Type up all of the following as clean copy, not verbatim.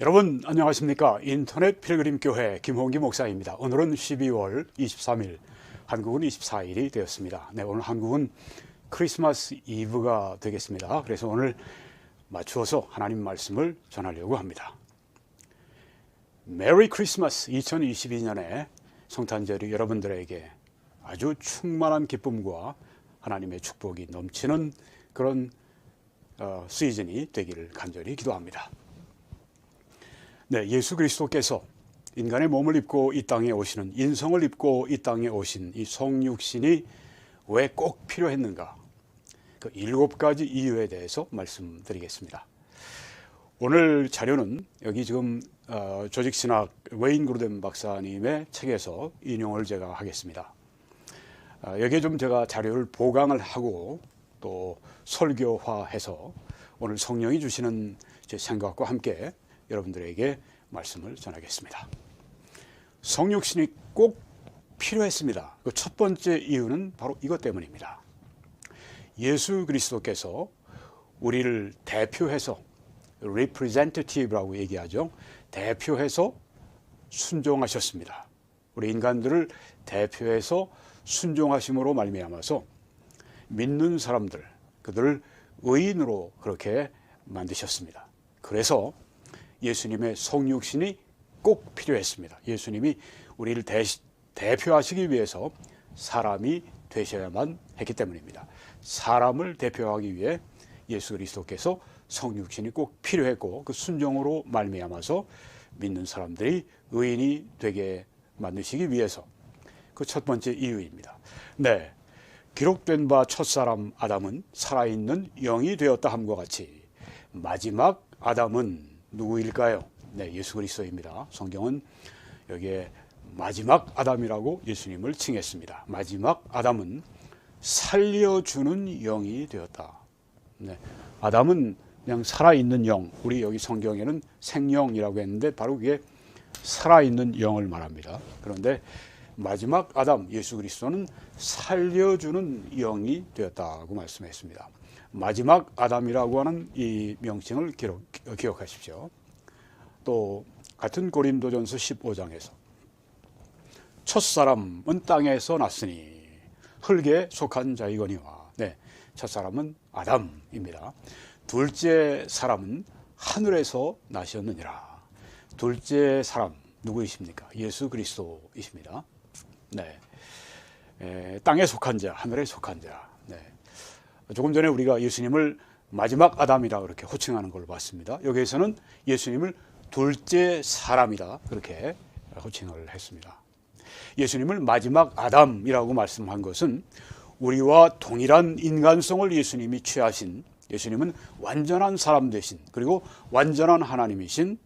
여러분 안녕하십니까? 인터넷 필그림 교회 김홍기 목사입니다. 오늘은 12월 23일, 한국은 24일이 되었습니다. 네, 오늘 한국은 크리스마스 이브가 되겠습니다. 그래서 오늘 맞추어서 하나님 말씀을 전하려고 합니다. 메리 크리스마스. 2022년에 성탄절이 여러분들에게 아주 충만한 기쁨과 하나님의 축복이 넘치는 그런 시즌이 되기를 간절히 기도합니다. 네, 예수 그리스도께서 인간의 몸을 입고 이 땅에 오시는, 인성을 입고 이 땅에 오신 이 성육신이 왜 꼭 필요했는가? 그 7가지 이유에 대해서 말씀드리겠습니다. 오늘 자료는 여기 지금 조직신학 웨인 그루덴 박사님의 책에서 인용을 제가 하겠습니다. 여기에 좀 제가 자료를 보강을 하고 또 설교화해서 오늘 성령이 주시는 제 생각과 함께 여러분들에게 말씀을 전하겠습니다. 성육신이 꼭 필요했습니다. 그 첫 번째 이유는 바로 이것 때문입니다. 예수 그리스도께서 우리를 대표해서, representative라고 얘기하죠. 대표해서 순종하셨습니다. 우리 인간들을 대표해서 순종하심으로 말미암아서 믿는 사람들, 그들을 의인으로 그렇게 만드셨습니다. 그래서 예수님의 성육신이 꼭 필요했습니다. 예수님이 우리를 대표하시기 위해서 사람이 되셔야만 했기 때문입니다. 사람을 대표하기 위해 예수 그리스도께서 성육신이 꼭 필요했고, 그 순종으로 말미암아서 믿는 사람들이 의인이 되게 만드시기 위해서, 그 첫 번째 이유입니다. 네, 기록된 바 첫사람 아담은 살아있는 영이 되었다 함과 같이 마지막 아담은 누구일까요? 네, 예수 그리스도입니다. 성경은 여기에 마지막 아담이라고 예수님을 칭했습니다. 마지막 아담은 살려주는 영이 되었다. 네, 아담은 그냥 살아있는 영, 우리 여기 성경에는 생영이라고 했는데 바로 그게 살아있는 영을 말합니다. 그런데 마지막 아담 예수 그리스도는 살려주는 영이 되었다고 말씀했습니다. 마지막 아담이라고 하는 이 명칭을 기억하십시오. 또 같은 고린도전서 15장에서 첫사람은 땅에서 났으니 흙에 속한 자이거니와, 네, 첫사람은 아담입니다. 둘째 사람은 하늘에서 나셨느니라. 둘째 사람 누구이십니까? 예수 그리스도이십니다. 네, 땅에 속한 자, 하늘에 속한 자. 네. 조금 전에 우리가 예수님을 마지막 아담이라 그렇게 호칭하는 걸 봤습니다. 여기에서는 예수님을 둘째 사람이다 그렇게 호칭을 했습니다. 예수님을 마지막 아담이라고 말씀한 것은 우리와 동일한 인간성을 예수님이 취하신, 예수님은 완전한 사람 되신, 그리고 완전한 하나님이신,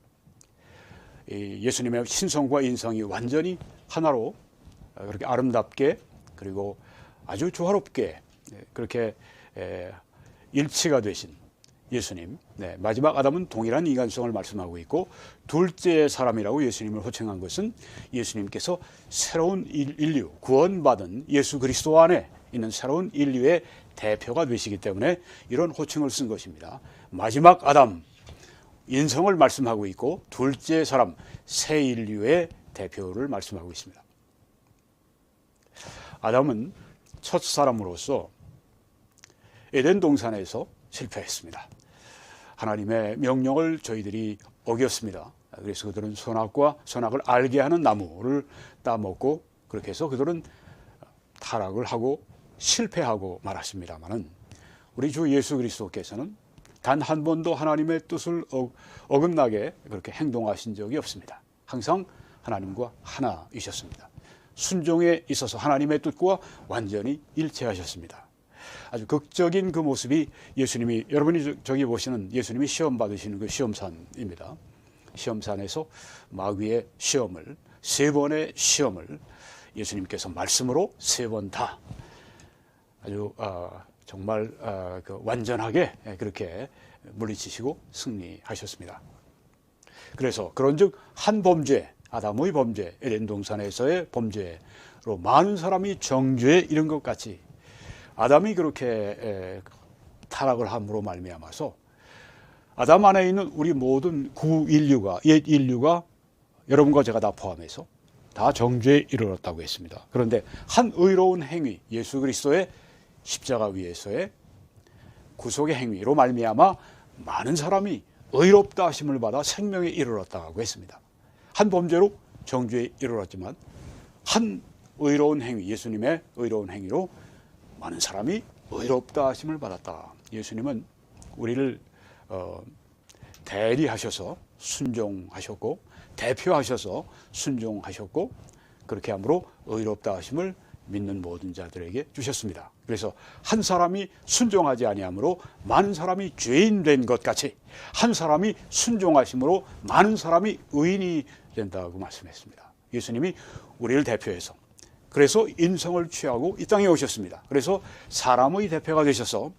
예수님의 신성과 인성이 완전히 하나로 그렇게 아름답게 그리고 아주 조화롭게 그렇게 일치가 되신 예수님. 네, 마지막 아담은 동일한 인간성을 말씀하고 있고, 둘째 사람이라고 예수님을 호칭한 것은 예수님께서 새로운 인류, 구원받은 예수 그리스도 안에 있는 새로운 인류의 대표가 되시기 때문에 이런 호칭을 쓴 것입니다. 마지막 아담, 인성을 말씀하고 있고, 둘째 사람, 새 인류의 대표를 말씀하고 있습니다. 아담은 첫 사람으로서 에덴 동산에서 실패했습니다. 하나님의 명령을 저희들이 어겼습니다. 그래서 그들은 선악을 알게 하는 나무를 따먹고, 그렇게 해서 그들은 타락을 하고 실패하고 말았습니다마는, 우리 주 예수 그리스도께서는 단 한 번도 하나님의 뜻을 어긋나게 그렇게 행동하신 적이 없습니다. 항상 하나님과 하나이셨습니다. 순종에 있어서 하나님의 뜻과 완전히 일치하셨습니다. 아주 극적인 그 모습이 예수님이, 여러분이 저기 보시는 예수님이 시험 받으시는 그 시험산입니다. 시험산에서 마귀의 시험을, 3번의 시험을 예수님께서 말씀으로 3번 다 아주 정말 완전하게 그렇게 물리치시고 승리하셨습니다. 그래서 그런즉 한 범죄, 아담의 범죄, 에덴 동산에서의 범죄로 많은 사람이 정죄에 이른 것 같이 아담이 그렇게 타락을 함으로 말미암아서 아담 안에 있는 우리 모든 구인류가, 옛 인류가 여러분과 제가 다 포함해서 다 정죄에 이르렀다고 했습니다. 그런데 한 의로운 행위, 예수 그리스도의 십자가 위에서의 구속의 행위로 말미암아 많은 사람이 의롭다 하심을 받아 생명에 이르렀다고 했습니다. 한 범죄로 정죄에 이르렀지만 한 의로운 행위, 예수님의 의로운 행위로 많은 사람이 의롭다 하심을 받았다. 예수님은 우리를 대리하셔서 순종하셨고 대표하셔서 순종하셨고 그렇게 함으로 의롭다 하심을 믿는 모든 자들에게 주셨습니다. 그래서 한 사람이 순종하지 아니함으로 많은 사람이 죄인 된 것 같이 한 사람이 순종하심으로 많은 사람이 의인이 된다고 말씀했습니다. 예수님이 우리를 대표해서 그래서 인성을 취하고 이 땅에 오셨습니다. 그래서 사람의 대표가 되셔서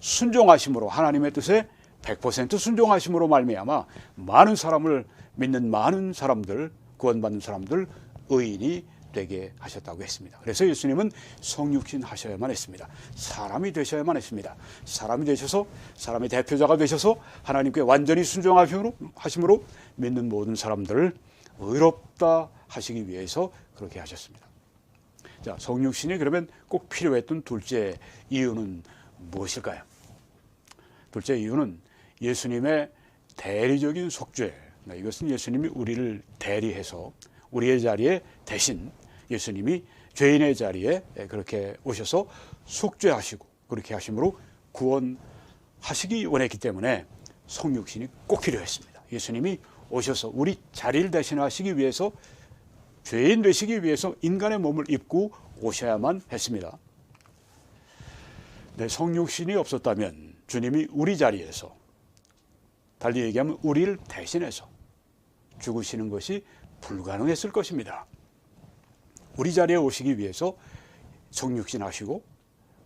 순종하심으로 하나님의 뜻에 100% 순종하심으로 말미암아 많은 사람을 믿는 많은 사람들, 구원받는 사람들 의인이 되게 하셨다고 했습니다. 그래서 예수님은 성육신 하셔야만 했습니다. 사람이 되셔야만 했습니다. 사람이 되셔서 사람의 대표자가 되셔서 하나님께 완전히 순종하심으로 믿는 모든 사람들을 의롭다 하시기 위해서 그렇게 하셨습니다. 자, 성육신이 그러면 꼭 필요했던 둘째 이유는 무엇일까요? 둘째 이유는 예수님의 대리적인 속죄. 이것은 예수님이 우리를 대리해서 우리의 자리에 대신 예수님이 죄인의 자리에 그렇게 오셔서 속죄하시고 그렇게 하심으로 구원하시기 원했기 때문에 성육신이 꼭 필요했습니다. 예수님이 오셔서 우리 자리를 대신하시기 위해서 죄인 되시기 위해서 인간의 몸을 입고 오셔야만 했습니다. 네, 성육신이 없었다면 주님이 우리 자리에서 달리 얘기하면 우리를 대신해서 죽으시는 것이 불가능했을 것입니다. 우리 자리에 오시기 위해서 성육신 하시고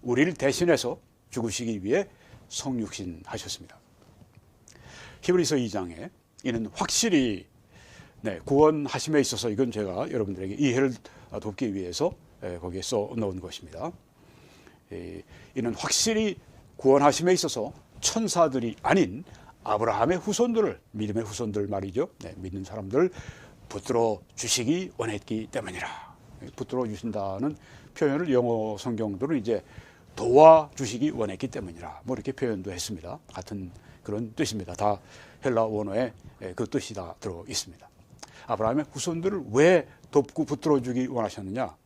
우리를 대신해서 죽으시기 위해 성육신 하셨습니다. 히브리서 2장에 이는 확실히 구원하심에 있어서 이건 제가 여러분들에게 이해를 돕기 위해서 거기에 써 넣은 것입니다. 이는 확실히 구원하심에 있어서 천사들이 아닌 아브라함의 후손들을, 믿음의 후손들 말이죠. 믿는 사람들을 붙들어 주시기 원했기 때문이라. 붙들어 주신다는 표현을 영어 성경들은 이제 도와주시기 원했기 때문이라. 뭐 이렇게 표현도 했습니다. 같은 그런 뜻입니다. 다 헬라 원어에 그 뜻이 다 들어 있습니다. 아브라함의 후손들을 왜 돕고 붙들어 주기 원하셨느냐?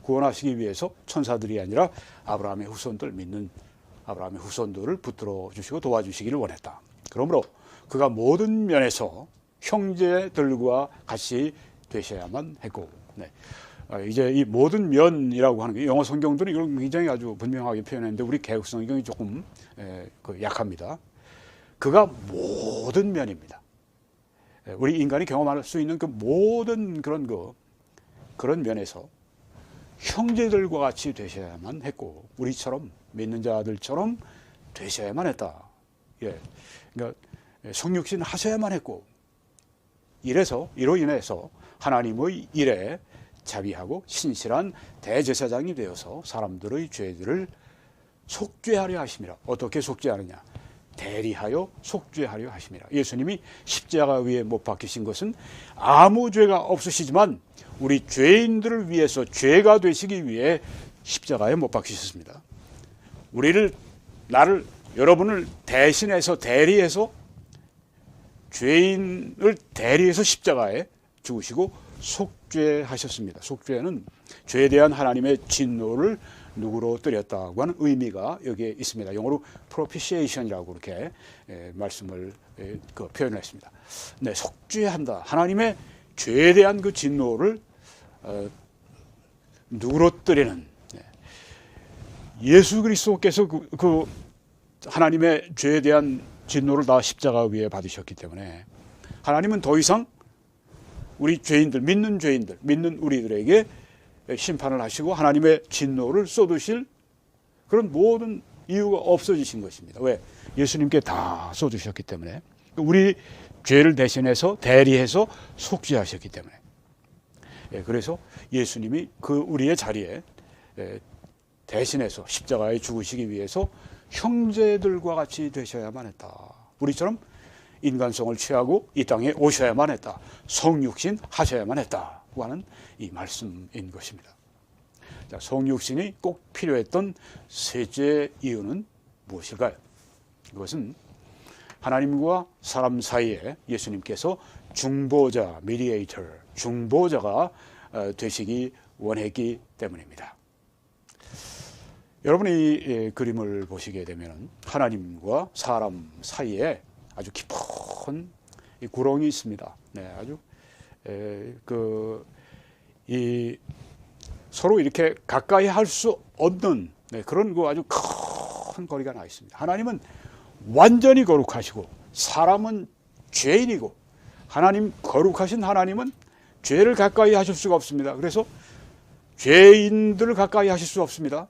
구원하시기 위해서 천사들이 아니라 아브라함의 후손들, 믿는 아브라함의 후손들을 붙들어 주시고 도와주시기를 원했다. 그러므로 그가 모든 면에서 형제들과 같이 되셔야만 했고, 이제 이 모든 면이라고 하는 게 영어 성경들은 이걸 굉장히 아주 분명하게 표현했는데 우리 개혁 성경이 조금 약합니다. 그가 모든 면입니다. 우리 인간이 경험할 수 있는 그 모든 그런 면에서 형제들과 같이 되셔야만 했고 우리처럼 믿는 자들처럼 되셔야만 했다. 그러니까 성육신 하셔야만 했고 이로 인해서 하나님의 일에 자비하고 신실한 대제사장이 되어서 사람들의 죄들을 속죄하려 하심이라. 어떻게 속죄하느냐? 대리하여 속죄하려 하심이라. 예수님이 십자가 위에 못 박히신 것은 아무 죄가 없으시지만 우리 죄인들을 위해서 죄가 되시기 위해 십자가에 못 박히셨습니다. 나를, 여러분을 대신해서 대리해서 죄인을 대리해서 십자가에 죽으시고 속죄하셨습니다. 속죄는 죄에 대한 하나님의 진노를 누구로 뜨렸다고 하는 의미가 여기에 있습니다. 영어로 propitiation이라고 그렇게 말씀을 표현을 했습니다. 네, 속죄한다. 하나님의 죄에 대한 그 진노를 누구로 뜨리는 예수 그리스도께서 하나님의 죄에 대한 진노를 다 십자가 위에 받으셨기 때문에 하나님은 더 이상 우리 죄인들, 믿는 우리들에게 심판을 하시고 하나님의 진노를 쏟으실 그런 모든 이유가 없어지신 것입니다. 왜? 예수님께 다 쏟으셨기 때문에. 우리 죄를 대리해서 속죄하셨기 때문에. 그래서 예수님이 그 우리의 자리에 대신해서 십자가에 죽으시기 위해서 형제들과 같이 되셔야만 했다. 우리처럼 인간성을 취하고 이 땅에 오셔야만 했다. 성육신 하셔야만 했다고 하는 이 말씀인 것입니다. 자, 성육신이 꼭 필요했던 셋째 이유는 무엇일까요? 이것은 하나님과 사람 사이에 예수님께서 중보자, 미디에이터, 중보자가 되시기 원했기 때문입니다. 여러분이 이 그림을 보시게 되면 하나님과 사람 사이에 아주 깊은 이 구렁이 있습니다. 네, 아주 서로 이렇게 가까이 할 수 없는 그런 아주 큰 거리가 나 있습니다. 하나님은 완전히 거룩하시고 사람은 죄인이고 거룩하신 하나님은 죄를 가까이 하실 수가 없습니다. 그래서 죄인들을 가까이 하실 수 없습니다.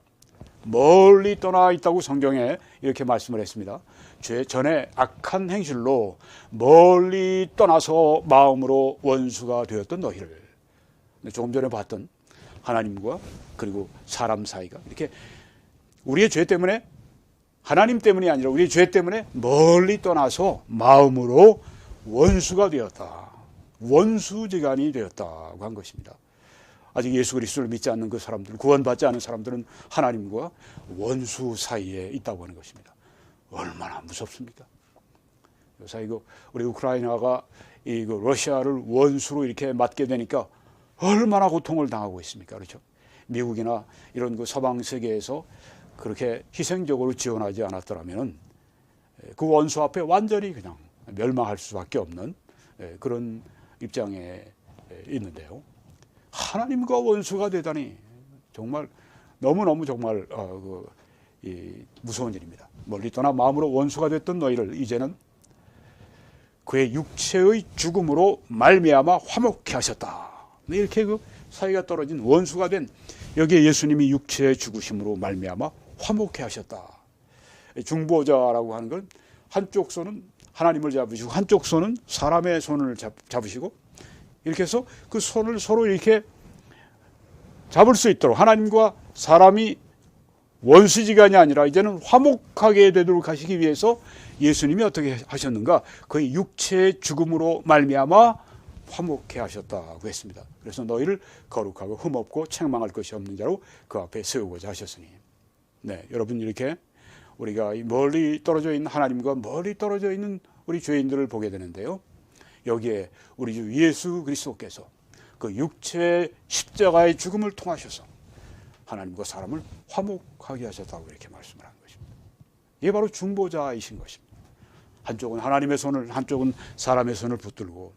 멀리 떠나 있다고 성경에 이렇게 말씀을 했습니다. 죄 전에 악한 행실로 멀리 떠나서 마음으로 원수가 되었던 너희를. 조금 전에 봤던 하나님과 그리고 사람 사이가 이렇게 우리의 죄 때문에 하나님 때문이 아니라 우리의 죄 때문에 멀리 떠나서 마음으로 원수가 되었다. 원수지간이 되었다고 한 것입니다. 아직 예수 그리스도를 믿지 않는 그 사람들, 구원받지 않은 사람들은 하나님과 원수 사이에 있다고 하는 것입니다. 얼마나 무섭습니까? 요새 우리 우크라이나가 러시아를 원수로 이렇게 맞게 되니까 얼마나 고통을 당하고 있습니까? 그렇죠? 미국이나 이런 그 서방 세계에서 그렇게 희생적으로 지원하지 않았더라면 그 원수 앞에 완전히 그냥 멸망할 수밖에 없는 그런 입장에 있는데요. 하나님과 원수가 되다니 정말 너무너무 정말 무서운 일입니다. 멀리 떠나 마음으로 원수가 됐던 너희를 이제는 그의 육체의 죽음으로 말미암아 화목케 하셨다. 이렇게 그 사이가 떨어진 원수가 된 여기에 예수님이 육체의 죽으심으로 말미암아 화목케 하셨다. 중보자라고 하는 건 한쪽 손은 하나님을 잡으시고 한쪽 손은 사람의 손을 잡으시고 이렇게 해서 그 손을 서로 이렇게 잡을 수 있도록 하나님과 사람이 원수지간이 아니라 이제는 화목하게 되도록 하시기 위해서 예수님이 어떻게 하셨는가? 그의 육체의 죽음으로 말미암아 화목케 하셨다고 했습니다. 그래서 너희를 거룩하고 흠없고 책망할 것이 없는 자로 그 앞에 세우고자 하셨으니. 네, 여러분 이렇게 우리가 멀리 떨어져 있는 하나님과 멀리 떨어져 있는 우리 죄인들을 보게 되는데요. 여기에 우리 주 예수 그리스도께서 그 육체 십자가의 죽음을 통하셔서 하나님과 사람을 화목하게 하셨다고 이렇게 말씀을 한 것입니다. 이게 바로 중보자이신 것입니다. 한쪽은 하나님의 손을 한쪽은 사람의 손을 붙들고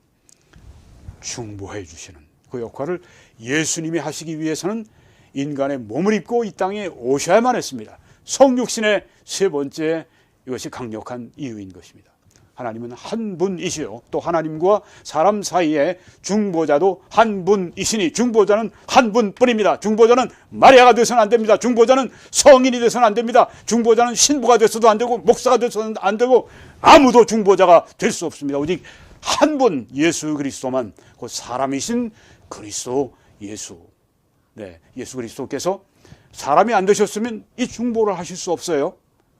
중보해 주시는 그 역할을 예수님이 하시기 위해서는 인간의 몸을 입고 이 땅에 오셔야만 했습니다. 성육신의 세 번째 이것이 강력한 이유인 것입니다. 하나님은 한 분이시요 또 하나님과 사람 사이에 중보자도 한 분이시니 중보자는 한 분뿐입니다. 중보자는 마리아가 되어서는 안 됩니다. 중보자는 성인이 되어서는 안 됩니다. 중보자는 신부가 되어서도 안 되고 목사가 되어서는 안 되고 아무도 중보자가 될 수 없습니다. 오직 한 분 예수 그리스도만 그 사람이신 그리스도 예수. 네, 예수 그리스도께서 사람이 안 되셨으면 이 중보를 하실 수 없어요.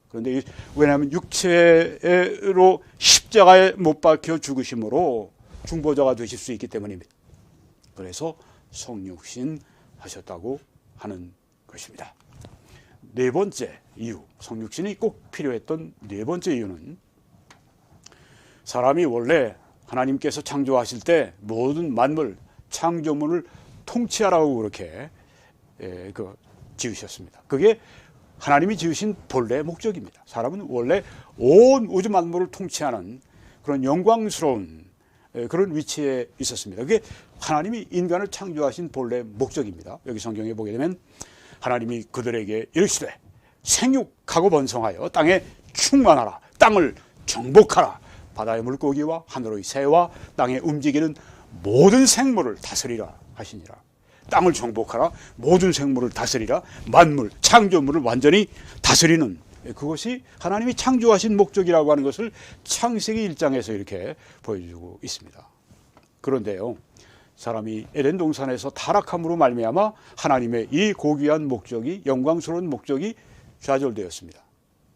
그런데 왜냐하면 육체로 십자가에 못 박혀 죽으심으로 중보자가 되실 수 있기 때문입니다. 그래서 성육신 하셨다고 하는 것입니다. 네 번째 이유, 성육신이 꼭 필요했던 네 번째 이유는 사람이 원래 하나님께서 창조하실 때 모든 만물, 창조물을 통치하라고 그렇게 지으셨습니다. 그게 하나님이 지으신 본래의 목적입니다. 사람은 원래 온 우주 만물을 통치하는 그런 영광스러운 그런 위치에 있었습니다. 그게 하나님이 인간을 창조하신 본래의 목적입니다. 여기 성경에 보게 되면 하나님이 그들에게 이르시되 생육하고 번성하여 땅에 충만하라, 땅을 정복하라, 바다의 물고기와 하늘의 새와 땅에 움직이는 모든 생물을 다스리라 하시니라. 땅을 정복하라, 모든 생물을 다스리라, 만물, 창조물을 완전히 다스리는, 그것이 하나님이 창조하신 목적이라고 하는 것을 창세기 1장에서 이렇게 보여주고 있습니다. 그런데요, 사람이 에덴 동산에서 타락함으로 말미암아 하나님의 이 고귀한 목적이, 영광스러운 목적이 좌절되었습니다.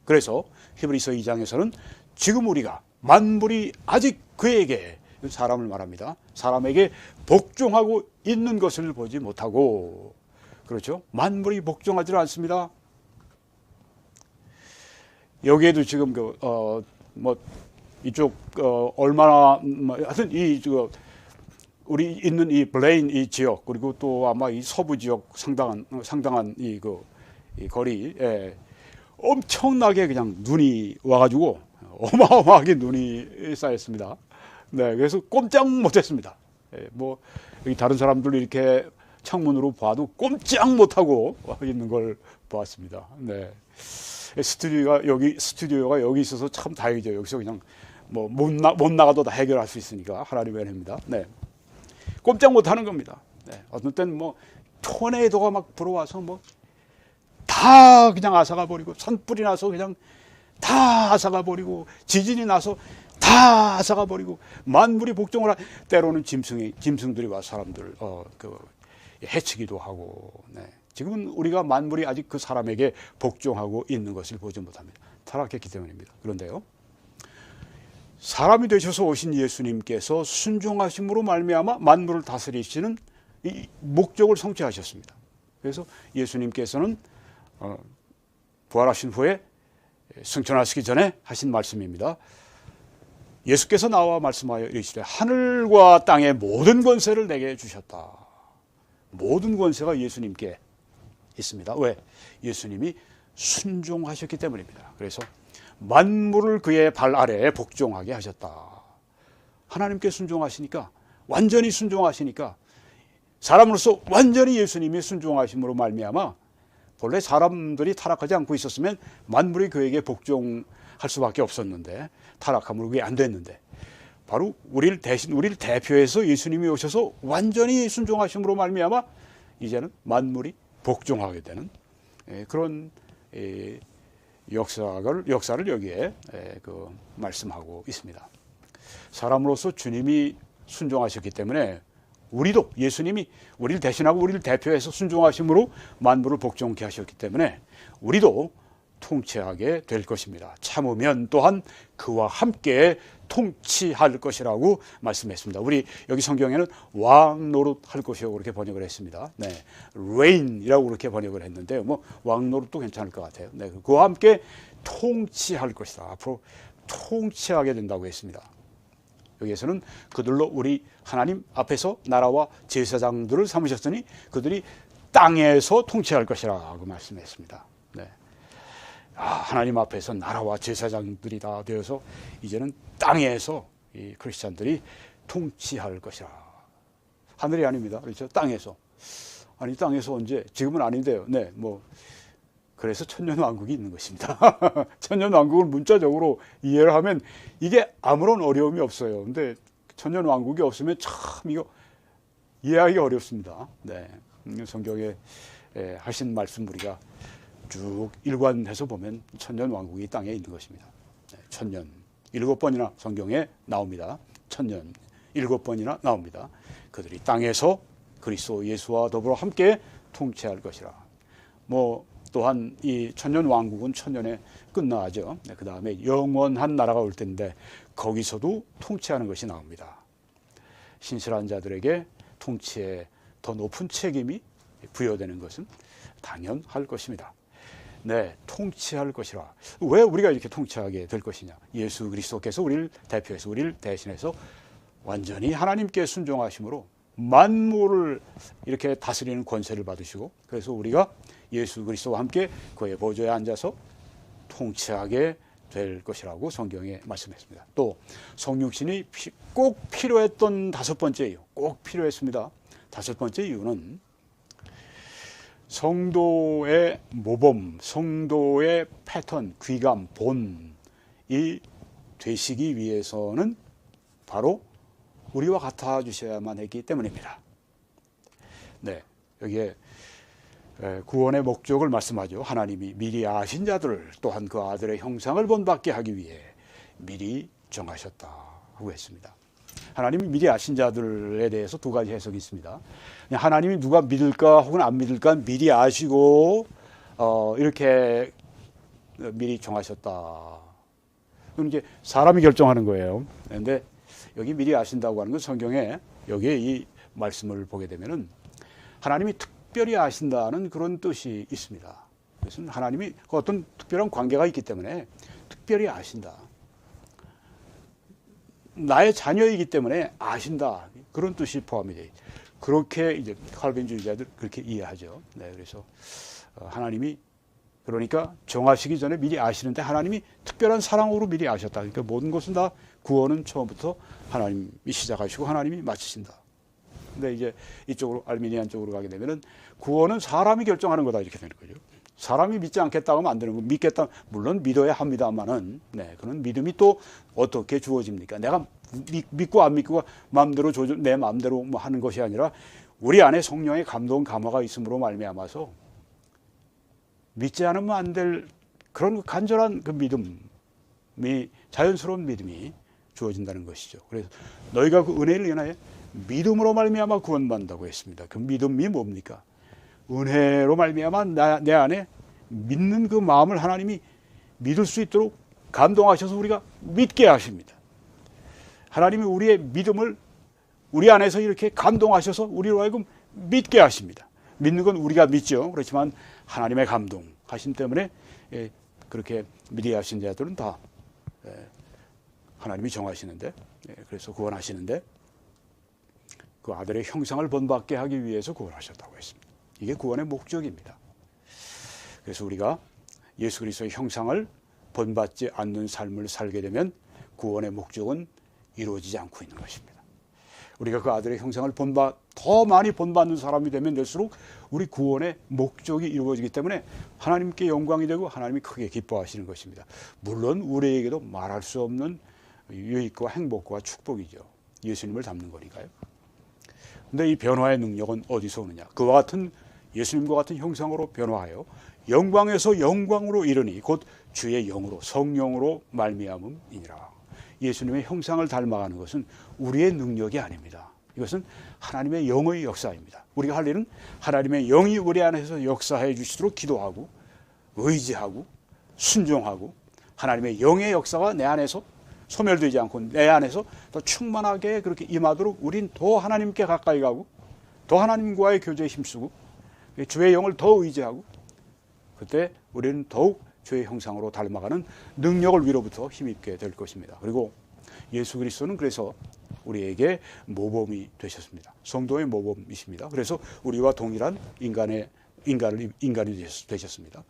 그래서 히브리서 2장에서는 지금 우리가 만물이 아직 그에게, 사람을 말합니다, 사람에게 복종하고 있는 것을 보지 못하고, 그렇죠, 만물이 복종하지 않습니다. 여기에도 지금 이쪽 얼마나 하여튼 우리 있는 이 블레인 이 지역, 그리고 또 아마 이 서부 지역 상당한 이 거리에 엄청나게 그냥 눈이 와가지고 어마어마하게 눈이 쌓였습니다. 네, 그래서 꼼짝 못했습니다. 뭐 여기 다른 사람들 이렇게 창문으로 봐도 꼼짝 못하고 있는 걸 보았습니다. 네, 스튜디오가 여기 있어서 참 다행이죠. 여기서 그냥 뭐 못 나가도 다 해결할 수 있으니까 하나님의 은혜입니다. 네, 꼼짝 못하는 겁니다. 네, 어떤 때는 뭐 토네이도가 막 불어와서 뭐 다 그냥 앗아가 버리고, 산불이 나서 그냥 다 앗아가 버리고, 지진이 나서 다 앗아가 버리고, 만물이 복종을 때로는 짐승들이 와 사람들 해치기도 하고. 네. 지금은 우리가 만물이 아직 그 사람에게 복종하고 있는 것을 보지 못합니다. 타락했기 때문입니다. 그런데요, 사람이 되셔서 오신 예수님께서 순종하심으로 말미암아 만물을 다스리시는 이 목적을 성취하셨습니다. 그래서 예수님께서는 부활하신 후에 승천하시기 전에 하신 말씀입니다. 예수께서 나와 말씀하여 이르시되 하늘과 땅의 모든 권세를 내게 주셨다. 모든 권세가 예수님께 있습니다. 왜? 예수님이 순종하셨기 때문입니다. 그래서 만물을 그의 발 아래에 복종하게 하셨다. 하나님께 순종하시니까, 완전히 순종하시니까, 사람으로서 완전히 예수님이 순종하심으로 말미암아 본래 사람들이 타락하지 않고 있었으면 만물이 그에게 복종할 수밖에 없었는데, 타락함으로 그게 안 됐는데, 바로 우리를 대표해서 예수님이 오셔서 완전히 순종하심으로 말미암아 이제는 만물이 복종하게 되는 그런 역사를 여기에 말씀하고 있습니다. 사람으로서 주님이 순종하셨기 때문에 우리도, 예수님이 우리를 대신하고 우리를 대표해서 순종하심으로 만물을 복종케 하셨기 때문에 우리도 통치하게 될 것입니다. 참으면 또한 그와 함께 통치할 것이라고 말씀했습니다. 우리 여기 성경에는 왕 노릇할 것이라고 그렇게 번역을 했습니다. 네, reign이라고 그렇게 번역을 했는데요. 뭐 왕 노릇도 괜찮을 것 같아요. 네, 그와 함께 통치할 것이다. 앞으로 통치하게 된다고 했습니다. 여기에서는 그들로 우리 하나님 앞에서 나라와 제사장들을 삼으셨으니 그들이 땅에서 통치할 것이라고 말씀했습니다. 네. 하나님 앞에서 나라와 제사장들이 다 되어서 이제는 땅에서 이 크리스찬들이 통치할 것이라. 하늘이 아닙니다. 그렇죠? 땅에서. 아니, 땅에서 언제? 지금은 아닌데요. 네, 뭐 그래서 천년왕국이 있는 것입니다. 천년왕국을 문자적으로 이해를 하면 이게 아무런 어려움이 없어요. 근데 천년왕국이 없으면 참 이거 이해하기 어렵습니다. 네, 성경에 하신 말씀 우리가 쭉 일관해서 보면 천년왕국이 땅에 있는 것입니다. 네, 천년 7번이나 성경에 나옵니다. 천년 7번이나 나옵니다. 그들이 땅에서 그리스도 예수와 더불어 함께 통치할 것이라. 뭐 또한 이 천년 왕국은 천년에 끝나죠. 네, 그 다음에 영원한 나라가 올 텐데 거기서도 통치하는 것이 나옵니다. 신실한 자들에게 통치에 더 높은 책임이 부여되는 것은 당연할 것입니다. 네, 통치할 것이라. 왜 우리가 이렇게 통치하게 될 것이냐? 예수 그리스도께서 우리를 대표해서, 우리를 대신해서 완전히 하나님께 순종하심으로 만물을 이렇게 다스리는 권세를 받으시고, 그래서 우리가 예수 그리스도와 함께 그의 보좌에 앉아서 통치하게 될 것이라고 성경에 말씀했습니다. 또 성육신이 꼭 필요했던 5번째 이유, 꼭 필요했습니다. 5번째 이유는 성도의 모범, 성도의 패턴, 귀감, 본이 되시기 위해서는 바로 우리와 같아 주셔야만 했기 때문입니다. 네, 여기에 구원의 목적을 말씀하죠. 하나님이 미리 아신 자들을 또한 그 아들의 형상을 본받게 하기 위해 미리 정하셨다 하고 했습니다. 하나님이 미리 아신 자들에 대해서 두 가지 해석이 있습니다. 하나님이 누가 믿을까 혹은 안 믿을까 미리 아시고 이렇게 미리 정하셨다. 그건 이제 사람이 결정하는 거예요. 그런데 여기 미리 아신다고 하는 건 성경에 여기에 이 말씀을 보게 되면은 하나님이 특별히 아신다는 그런 뜻이 있습니다. 그것은 하나님이 어떤 특별한 관계가 있기 때문에 특별히 아신다. 나의 자녀이기 때문에 아신다. 그런 뜻이 포함이 돼. 그렇게 이제 칼빈주의자들 그렇게 이해하죠. 네, 그래서 하나님이 그러니까 정하시기 전에 미리 아시는데 하나님이 특별한 사랑으로 미리 아셨다. 그러니까 모든 것은 다 구원은 처음부터 하나님이 시작하시고 하나님이 마치신다. 근데 이제 이쪽으로 알미니안 쪽으로 가게 되면은 구원은 사람이 결정하는 거다 이렇게 되는 거죠. 사람이 믿지 않겠다고 하면 안 되는 거. 믿겠다 물론 믿어야 합니다만은 네, 그런 믿음이 또 어떻게 주어집니까? 내가 믿고 안 믿고가 마음대로 내 마음대로 뭐 하는 것이 아니라 우리 안에 성령의 감동 감화가 있음으로 말미암아서 믿지 않으면 안 될 그런 간절한 그 믿음이 자연스러운 믿음이 주어진다는 것이죠. 그래서 너희가 그 은혜를 인하여 믿음으로 말미암아 구원받는다고 했습니다. 그 믿음이 뭡니까? 은혜로 말미암아 내 안에 믿는 그 마음을 하나님이 믿을 수 있도록 감동하셔서 우리가 믿게 하십니다. 하나님이 우리의 믿음을 우리 안에서 이렇게 감동하셔서 우리로 하여금 믿게 하십니다. 믿는 건 우리가 믿죠. 그렇지만 하나님의 감동하심 때문에 그렇게 미리 하신 자들은 다 하나님이 정하시는데 그래서 구원하시는데 그 아들의 형상을 본받게 하기 위해서 구원하셨다고 했습니다. 이게 구원의 목적입니다. 그래서 우리가 예수 그리스도의 형상을 본받지 않는 삶을 살게 되면 구원의 목적은 이루어지지 않고 있는 것입니다. 우리가 그 아들의 형상을 더 많이 본받는 사람이 되면 될수록 우리 구원의 목적이 이루어지기 때문에 하나님께 영광이 되고 하나님이 크게 기뻐하시는 것입니다. 물론 우리에게도 말할 수 없는 유익과 행복과 축복이죠. 예수님을 닮는 거니까요. 근데 이 변화의 능력은 어디서 오느냐? 그와 같은 예수님과 같은 형상으로 변화하여 영광에서 영광으로 이르니 곧 주의 영으로 성령으로 말미암음이니라. 예수님의 형상을 닮아가는 것은 우리의 능력이 아닙니다. 이것은 하나님의 영의 역사입니다. 우리가 할 일은 하나님의 영이 우리 안에서 역사해 주시도록 기도하고 의지하고 순종하고 하나님의 영의 역사가 내 안에서 소멸되지 않고 내 안에서 더 충만하게 그렇게 임하도록 우린 더 하나님께 가까이 가고 더 하나님과의 교제에 힘쓰고 주의 영을 더 의지하고 그때 우리는 더욱 주의 형상으로 닮아가는 능력을 위로부터 힘입게 될 것입니다. 그리고 예수 그리스도는 그래서 우리에게 모범이 되셨습니다. 성도의 모범이십니다. 그래서 우리와 동일한 인간이 되셨습니다.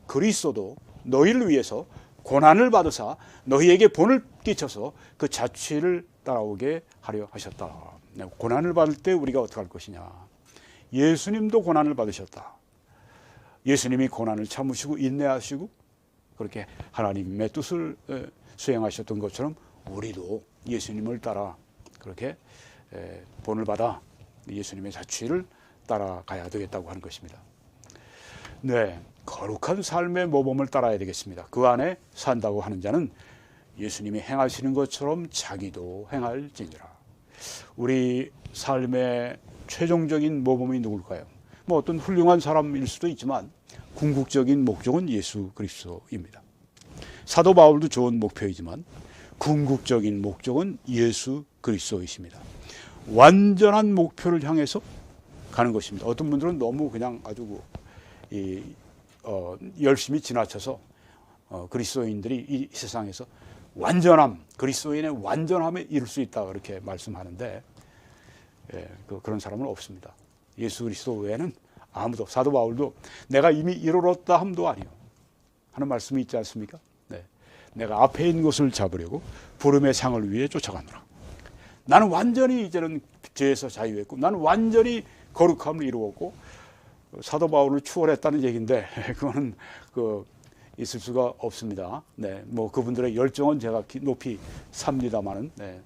그리스도도 너희를 위해서 고난을 받으사 너희에게 본을 끼쳐서 그 자취를 따라오게 하려 하셨다. 고난을 받을 때 우리가 어떻게 할 것이냐. 예수님도 고난을 받으셨다. 예수님이 고난을 참으시고 인내하시고 그렇게 하나님의 뜻을 수행하셨던 것처럼 우리도 예수님을 따라 그렇게 본을 받아 예수님의 자취를 따라가야 되겠다고 하는 것입니다. 네, 거룩한 삶의 모범을 따라야 되겠습니다. 그 안에 산다고 하는 자는 예수님이 행하시는 것처럼 자기도 행할지니라. 우리 삶의 최종적인 모범이 누굴까요? 뭐 어떤 훌륭한 사람일 수도 있지만 궁극적인 목적은 예수 그리스도입니다. 사도 바울도 좋은 목표이지만 궁극적인 목적은 예수 그리스도이십니다. 완전한 목표를 향해서 가는 것입니다. 어떤 분들은 너무 그냥 아주 열심히 지나쳐서 그리스도인들이 이 세상에서 완전함, 그리스도인의 완전함에 이룰 수 있다 그렇게 말씀하는데 그런 사람은 없습니다. 예수 그리스도 외에는 아무도, 사도 바울도 내가 이미 이르렀다 함도 아니요 하는 말씀이 있지 않습니까? 네. 내가 앞에 있는 것을 잡으려고 부름의 상을 위해 쫓아가노라. 나는 완전히 이제는 죄에서 자유했고 나는 완전히 거룩함을 이루었고 사도 바울을 추월했다는 얘기인데 그거는 있을 수가 없습니다. 네, 뭐 그분들의 열정은 제가 높이 삽니다만은, 네,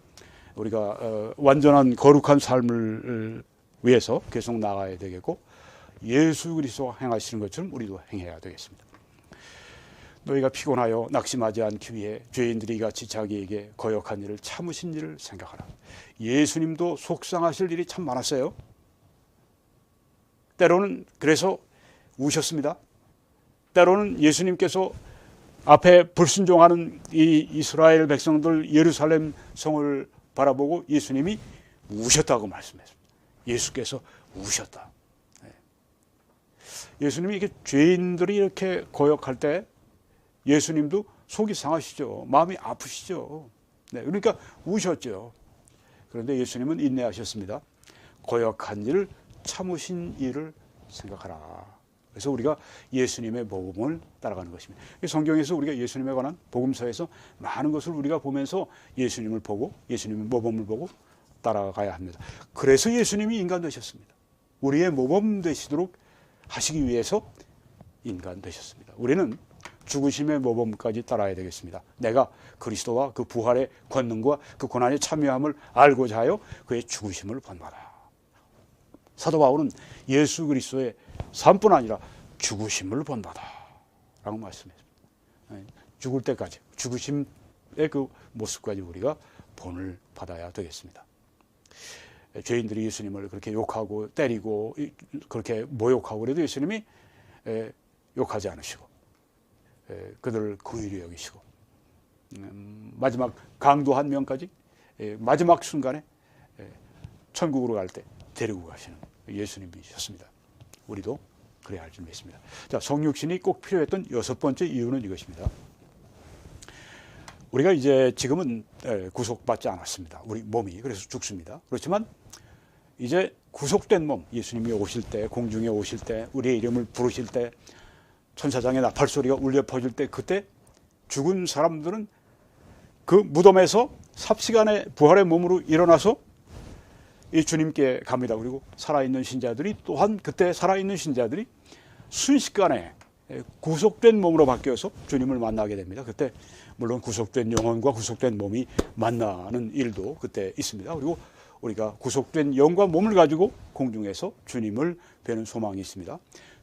우리가 완전한 거룩한 삶을 위해서 계속 나가야 되겠고, 예수 그리스도가 행하시는 것처럼 우리도 행해야 되겠습니다. 너희가 피곤하여 낙심하지 않기 위해 죄인들이 같이 자기에게 거역한 일을 참으신 일을 생각하라. 예수님도 속상하실 일이 참 많았어요. 때로는 그래서 우셨습니다. 때로는 예수님께서 앞에 불순종하는 이 이스라엘 백성들 예루살렘 성을 바라보고 예수님이 우셨다고 말씀했습니다. 예수께서 우셨다. 예수님이 이렇게 죄인들이 이렇게 거역할 때 예수님도 속이 상하시죠. 마음이 아프시죠. 네, 그러니까 우셨죠. 그런데 예수님은 인내하셨습니다. 거역한 일을 참으신 일을 생각하라. 그래서 우리가 예수님의 복음을 따라가는 것입니다. 성경에서 우리가 예수님에 관한 복음서에서 많은 것을 우리가 보면서 예수님을 보고 예수님의 모범을 보고 따라가야 합니다. 그래서 예수님이 인간 되셨습니다. 우리의 모범 되시도록 하시기 위해서 인간 되셨습니다. 우리는 죽으심의 모범까지 따라야 되겠습니다. 내가 그리스도와 그 부활의 권능과 그 고난의 참여함을 알고자 하여 그의 죽으심을 본받아. 사도 바울은 예수 그리스도의 삶뿐 아니라 죽으심을 본받아 라고 말씀했습니다. 죽을 때까지, 죽으심의 그 모습까지 우리가 본을 받아야 되겠습니다. 죄인들이 예수님을 그렇게 욕하고 때리고 그렇게 모욕하고 그래도 예수님이 욕하지 않으시고 그들을 긍휼히 여기시고 마지막 강도 한 명까지 마지막 순간에 천국으로 갈 때 데리고 가시는 예수님이셨습니다. 우리도 그래야 할 줄 믿습니다. 자, 성육신이 꼭 필요했던 여섯 번째 이유는 이것입니다. 우리가 이제 지금은 구속받지 않았습니다. 우리 몸이 그래서 죽습니다. 그렇지만 이제 구속된 몸, 예수님이 오실 때, 공중에 오실 때, 우리의 이름을 부르실 때, 천사장의 나팔 소리가 울려 퍼질 때, 그때 죽은 사람들은 그 무덤에서 삽시간에 부활의 몸으로 일어나서 이 주님께 갑니다. 그리고 살아있는 신자들이 또한 그때 살아있는 신자들이 순식간에 구속된 몸으로 바뀌어서 주님을 만나게 됩니다. 그때 물론 구속된 영혼과 구속된 몸이 만나는 일도 그때 있습니다. 그리고 우리가 구속된 영과 몸을 가지고 공중에서 주님을 뵈는 소망이 있습니다.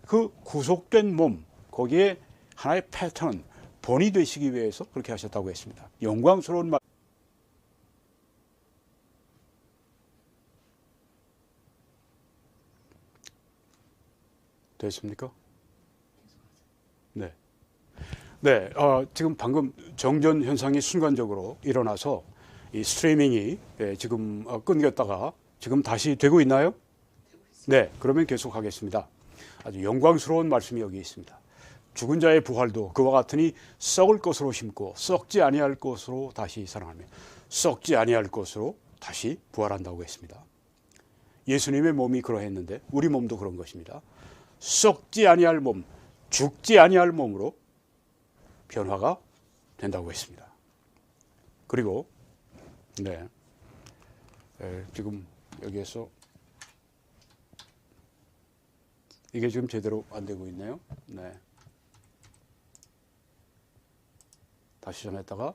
그 구속된 몸, 거기에 하나의 패턴은 본이 되시기 위해서 그렇게 하셨다고 했습니다. 영광스러운 말. 됐습니까? 네. 네, 지금 방금 정전 현상이 순간적으로 일어나서 이 스트리밍이 지금 끊겼다가 지금 다시 되고 있나요? 네, 그러면 계속하겠습니다. 아주 영광스러운 말씀이 여기 있습니다. 죽은 자의 부활도 그와 같으니 썩을 것으로 심고 썩지 아니할 것으로 다시 살아나며 썩지 아니할 것으로 다시 부활한다고 했습니다. 예수님의 몸이 그러했는데 우리 몸도 그런 것입니다. 썩지 아니할 몸, 죽지 아니할 몸으로 변화가 된다고 했습니다. 그리고 지금 여기에서 이게 지금 제대로 안 되고 있네요. 네. 다시 전했다가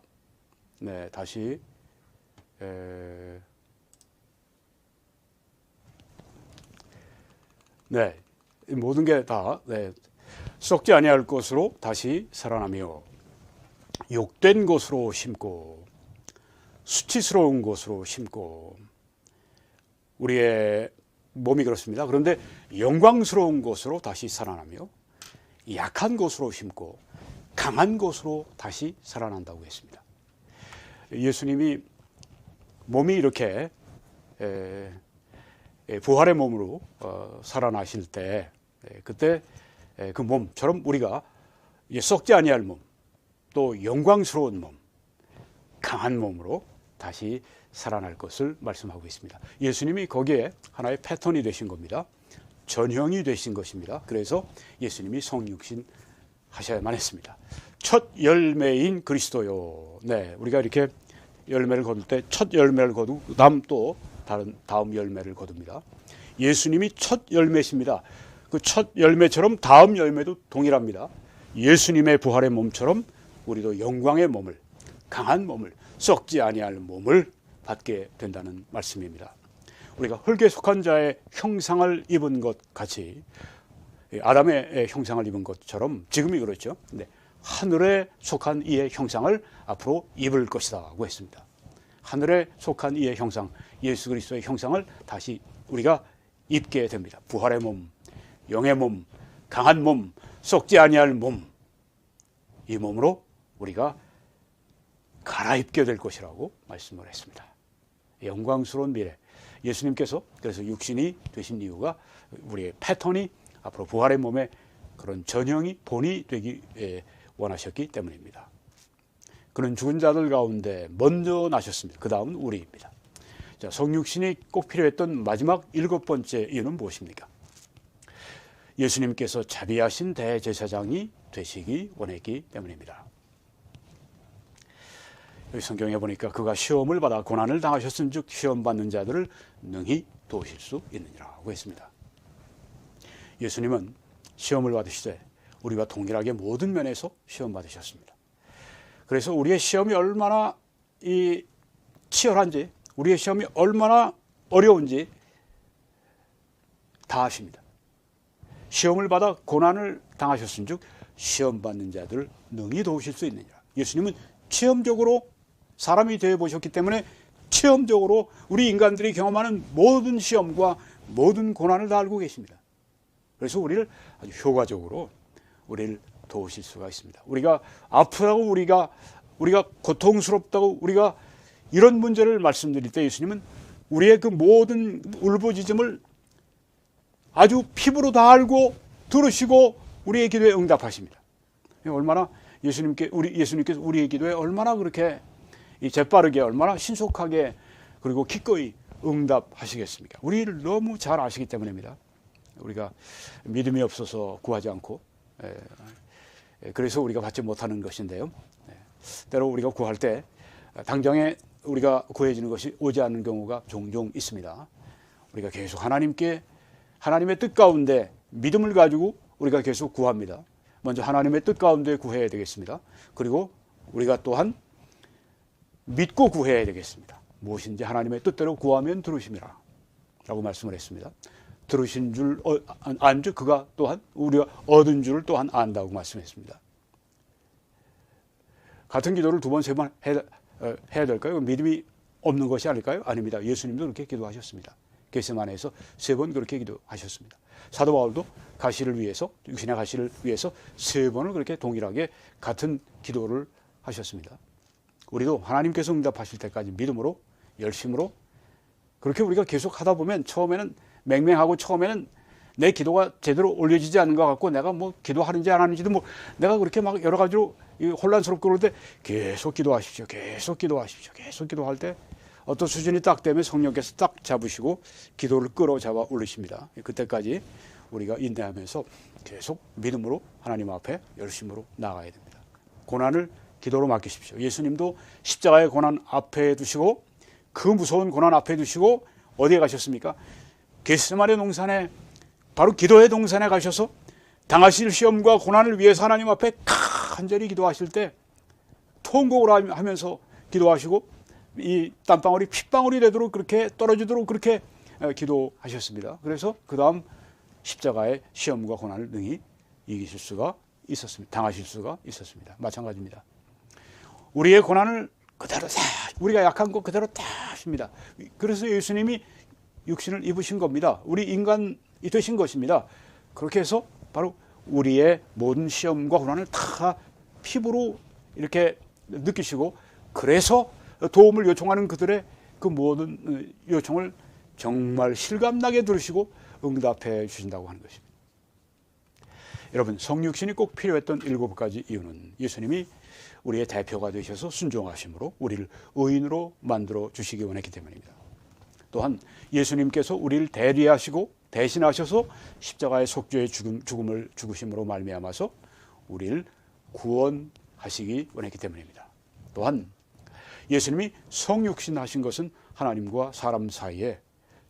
다시 모든 게 다 썩지 아니할 것으로 다시 살아나며 욕된 것으로 심고 수치스러운 것으로 심고 우리의 몸이 그렇습니다. 그런데 영광스러운 것으로 다시 살아나며 약한 것으로 심고 강한 것으로 다시 살아난다고 했습니다. 예수님이 몸이 이렇게 부활의 몸으로 살아나실 때 그때 그 몸처럼 우리가 썩지 아니할 몸, 또 영광스러운 몸, 강한 몸으로 다시 살아날 것을 말씀하고 있습니다. 예수님이 거기에 하나의 패턴이 되신 겁니다. 전형이 되신 것입니다. 그래서 예수님이 성육신 하셔야만 했습니다. 첫 열매인 그리스도요. 네, 우리가 이렇게 열매를 거둘 때 첫 열매를 거두고 다음 열매를 거둡니다. 예수님이 첫 열매십니다. 그 첫 열매처럼 다음 열매도 동일합니다. 예수님의 부활의 몸처럼 우리도 영광의 몸을, 강한 몸을, 썩지 아니할 몸을 받게 된다는 말씀입니다. 우리가 흙에 속한 자의 형상을 입은 것 같이 아담의 형상을 입은 것처럼 지금이 그렇죠. 근데 하늘에 속한 이의 형상을 앞으로 입을 것이라고 했습니다. 하늘에 속한 이의 형상, 예수 그리스도의 형상을 다시 우리가 입게 됩니다. 부활의 몸, 영의 몸, 강한 몸, 썩지 아니할 몸, 이 몸으로 우리가 갈아입게 될 것이라고 말씀을 했습니다. 영광스러운 미래. 예수님께서 그래서 육신이 되신 이유가 우리의 패턴이 앞으로 부활의 몸의 그런 전형이 본이 되기 원하셨기 때문입니다. 그는 죽은 자들 가운데 먼저 나셨습니다. 그 다음은 우리입니다. 자, 성육신이 꼭 필요했던 마지막 7번째 이유는 무엇입니까? 예수님께서 자비하신 대제사장이 되시기 원했기 때문입니다. 여기 성경에 보니까 그가 시험을 받아 고난을 당하셨은즉 시험 받는 자들을 능히 도우실 수 있느니라고 했습니다. 예수님은 시험을 받으시되 우리와 동일하게 모든 면에서 시험 받으셨습니다. 그래서 우리의 시험이 얼마나 치열한지, 우리의 시험이 얼마나 어려운지 다 아십니다. 시험을 받아 고난을 당하셨은즉 시험 받는 자들을 능히 도우실 수 있느니라. 예수님은 체험적으로 사람이 되어 보셨기 때문에 체험적으로 우리 인간들이 경험하는 모든 시험과 모든 고난을 다 알고 계십니다. 그래서 우리를 아주 효과적으로 우리를 도우실 수가 있습니다. 우리가 아프다고 우리가 고통스럽다고 우리가 이런 문제를 말씀드릴 때 예수님은 우리의 그 모든 울부짖음을 아주 피부로 다 알고 들으시고 우리의 기도에 응답하십니다. 얼마나 예수님께서 우리의 기도에 얼마나 그렇게 재빠르게 얼마나 신속하게 그리고 기꺼이 응답하시겠습니까? 우리를 너무 잘 아시기 때문입니다. 우리가 믿음이 없어서 구하지 않고 그래서 우리가 받지 못하는 것인데요. 때로 우리가 구할 때 당장에 우리가 구해지는 것이 오지 않는 경우가 종종 있습니다. 우리가 계속 하나님의 뜻 가운데 믿음을 가지고 우리가 계속 구합니다. 먼저 하나님의 뜻 가운데 구해야 되겠습니다. 그리고 우리가 또한 믿고 구해야 되겠습니다. 무엇인지 하나님의 뜻대로 구하면 들으심이라 라고 말씀을 했습니다. 들으신 줄 안 줄 그가 또한 우리가 얻은 줄을 또한 안다고 말씀했습니다. 같은 기도를 2번, 3번 해야 될까요? 믿음이 없는 것이 아닐까요? 아닙니다. 예수님도 그렇게 기도하셨습니다. 겟세마네에서 3번 그렇게 기도하셨습니다. 사도 바울도 가시를 위해서, 육신의 가시를 위해서 3번을 그렇게 동일하게 같은 기도를 하셨습니다. 우리도 하나님께서 응답하실 때까지 믿음으로, 열심으로 그렇게 우리가 계속 하다 보면 처음에는 맹맹하고 처음에는 내 기도가 제대로 올려지지 않는 것 같고 내가 뭐 기도하는지 안 하는지도 뭐 내가 그렇게 막 여러 가지로 혼란스럽고 그럴 때 계속 기도하십시오. 계속 기도하십시오. 계속 기도할 때 어떤 수준이 딱 되면 성령께서 딱 잡으시고 기도를 끌어잡아 올리십니다. 그때까지 우리가 인내하면서 계속 믿음으로 하나님 앞에 열심으로 나아가야 됩니다. 고난을 기도로 맡기십시오. 예수님도 십자가의 고난 앞에 두시고 그 무서운 고난 앞에 두시고 어디에 가셨습니까? 겟세마네 동산에 바로 기도의 동산에 가셔서 당하실 시험과 고난을 위해서 하나님 앞에 간절히 기도하실 때 통곡을 하면서 기도하시고 이 땀방울이 핏방울이 되도록 그렇게 떨어지도록 그렇게 기도하셨습니다. 그래서 그 다음 십자가의 시험과 고난을 능히 이기실 수가 있었습니다. 당하실 수가 있었습니다. 마찬가지입니다. 우리의 고난을 그대로 다 우리가 약한 거 그대로 다 하십니다. 그래서 예수님이 육신을 입으신 겁니다. 우리 인간이 되신 것입니다. 그렇게 해서 바로 우리의 모든 시험과 고난을 다 피부로 이렇게 느끼시고 그래서 도움을 요청하는 그들의 그 모든 요청을 정말 실감나게 들으시고 응답해 주신다고 하는 것입니다. 여러분, 성육신이 꼭 필요했던 7가지 이유는 예수님이 우리의 대표가 되셔서 순종하심으로 우리를 의인으로 만들어 주시기 원했기 때문입니다. 또한 예수님께서 우리를 대리하시고 대신하셔서 십자가의 속죄의 죽음을 죽으심으로 말미암아서 우리를 구원하시기 원했기 때문입니다. 또한 예수님이 성육신 하신 것은 하나님과 사람 사이에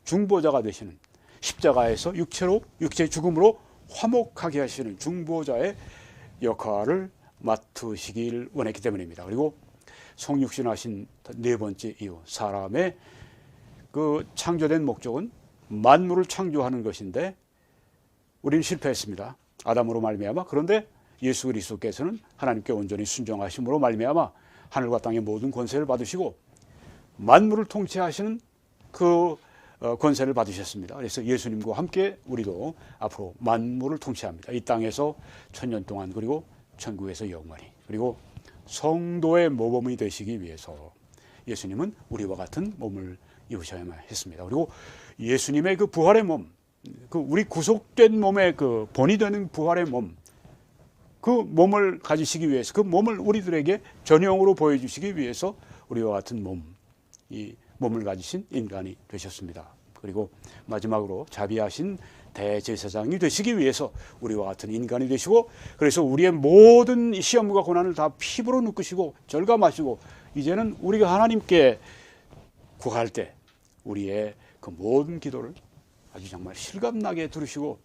중보자가 되시는 십자가에서 육체 죽음으로 화목하게 하시는 중보자의 역할을 맡으시길 원했기 때문입니다. 그리고 성육신하신 네 번째 이유, 사람의 그 창조된 목적은 만물을 창조하는 것인데 우리는 실패했습니다. 아담으로 말미암아. 그런데 예수 그리스도께서는 하나님께 온전히 순종하심으로 말미암아 하늘과 땅의 모든 권세를 받으시고 만물을 통치하시는 그 권세를 받으셨습니다. 그래서 예수님과 함께 우리도 앞으로 만물을 통치합니다. 이 땅에서 1000년 동안, 그리고 천국에서 영원히, 그리고 성도의 모범이 되시기 위해서 예수님은 우리와 같은 몸을 입으셔야만 했습니다. 그리고 예수님의 그 부활의 몸, 그 우리 구속된 몸의 그 본이 되는 부활의 몸, 그 몸을 가지시기 위해서, 그 몸을 우리들에게 전형으로 보여주시기 위해서 우리와 같은 몸, 이 몸을 가지신 인간이 되셨습니다. 그리고 마지막으로 자비하신 대제사장이 되시기 위해서 우리와 같은 인간이 되시고, 그래서 우리의 모든 시험과 고난을 다 피부로 느끼시고 절감하시고, 이제는 우리가 하나님께 구할 때 우리의 그 모든 기도를 아주 정말 실감나게 들으시고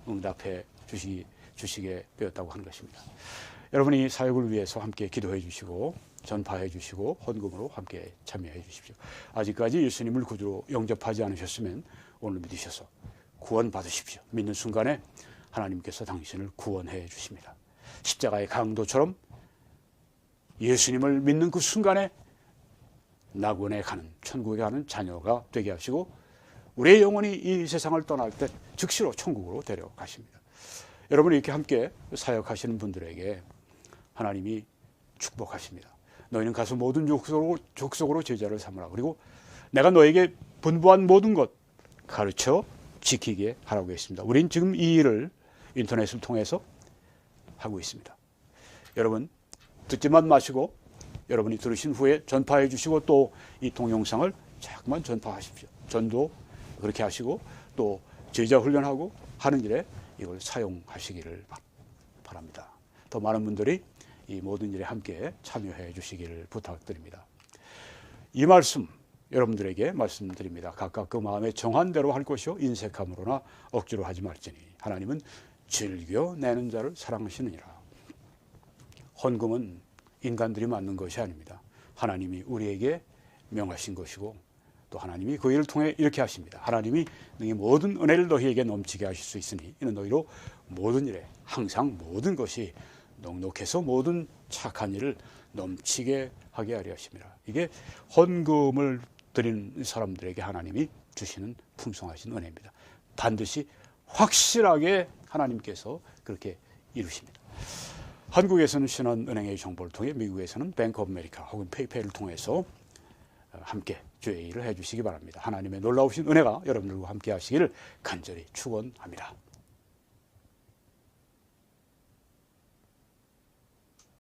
응답해 주시게 되었다고 하는 것입니다. 여러분이 사역을 위해서 함께 기도해 주시고 전파해 주시고 헌금으로 함께 참여해 주십시오. 아직까지 예수님을 구주로 영접하지 않으셨으면 오늘 믿으셔서 구원 받으십시오. 믿는 순간에 하나님께서 당신을 구원해 주십니다. 십자가의 강도처럼 예수님을 믿는 그 순간에 낙원에 가는, 천국에 가는 자녀가 되게 하시고 우리의 영혼이 이 세상을 떠날 때 즉시로 천국으로 데려가십니다. 여러분이 이렇게 함께 사역하시는 분들에게 하나님이 축복하십니다. 너희는 가서 모든 족속으로 제자를 삼으라. 그리고 내가 너에게 분부한 모든 것 가르쳐 지키게 하라고 했습니다. 우린 지금 이 일을 인터넷을 통해서 하고 있습니다. 여러분 듣지만 마시고 여러분이 들으신 후에 전파해 주시고 또 이 동영상을 자꾸만 전파하십시오. 전도 그렇게 하시고 또 제자 훈련하고 하는 일에 이걸 사용하시기를 바랍니다. 더 많은 분들이 이 모든 일에 함께 참여해 주시기를 부탁드립니다. 이 말씀 여러분들에게 말씀드립니다. 각각 그 마음에 정한 대로 할 것이요 인색함으로나 억지로 하지 말지니 하나님은 즐겨 내는 자를 사랑하시느니라. 헌금은 인간들이 맞는 것이 아닙니다. 하나님이 우리에게 명하신 것이고 또 하나님이 그 일을 통해 이렇게 하십니다. 하나님이 너희 모든 은혜를 너희에게 넘치게 하실 수 있으니 이는 너희로 모든 일에 항상 모든 것이 넉넉해서 모든 착한 일을 넘치게 하게 하려 하십니다. 이게 헌금을 드리는 사람들에게 하나님이 주시는 풍성하신 은혜입니다. 반드시 확실하게 하나님께서 그렇게 이루십니다. 한국에서는 신한은행의 정보를 통해, 미국에서는 뱅크 오브 아메리카 혹은 페이페이를 통해서 함께 주의 일을 해주시기 바랍니다. 하나님의 놀라우신 은혜가 여러분들과 함께 하시기를 간절히 축원합니다.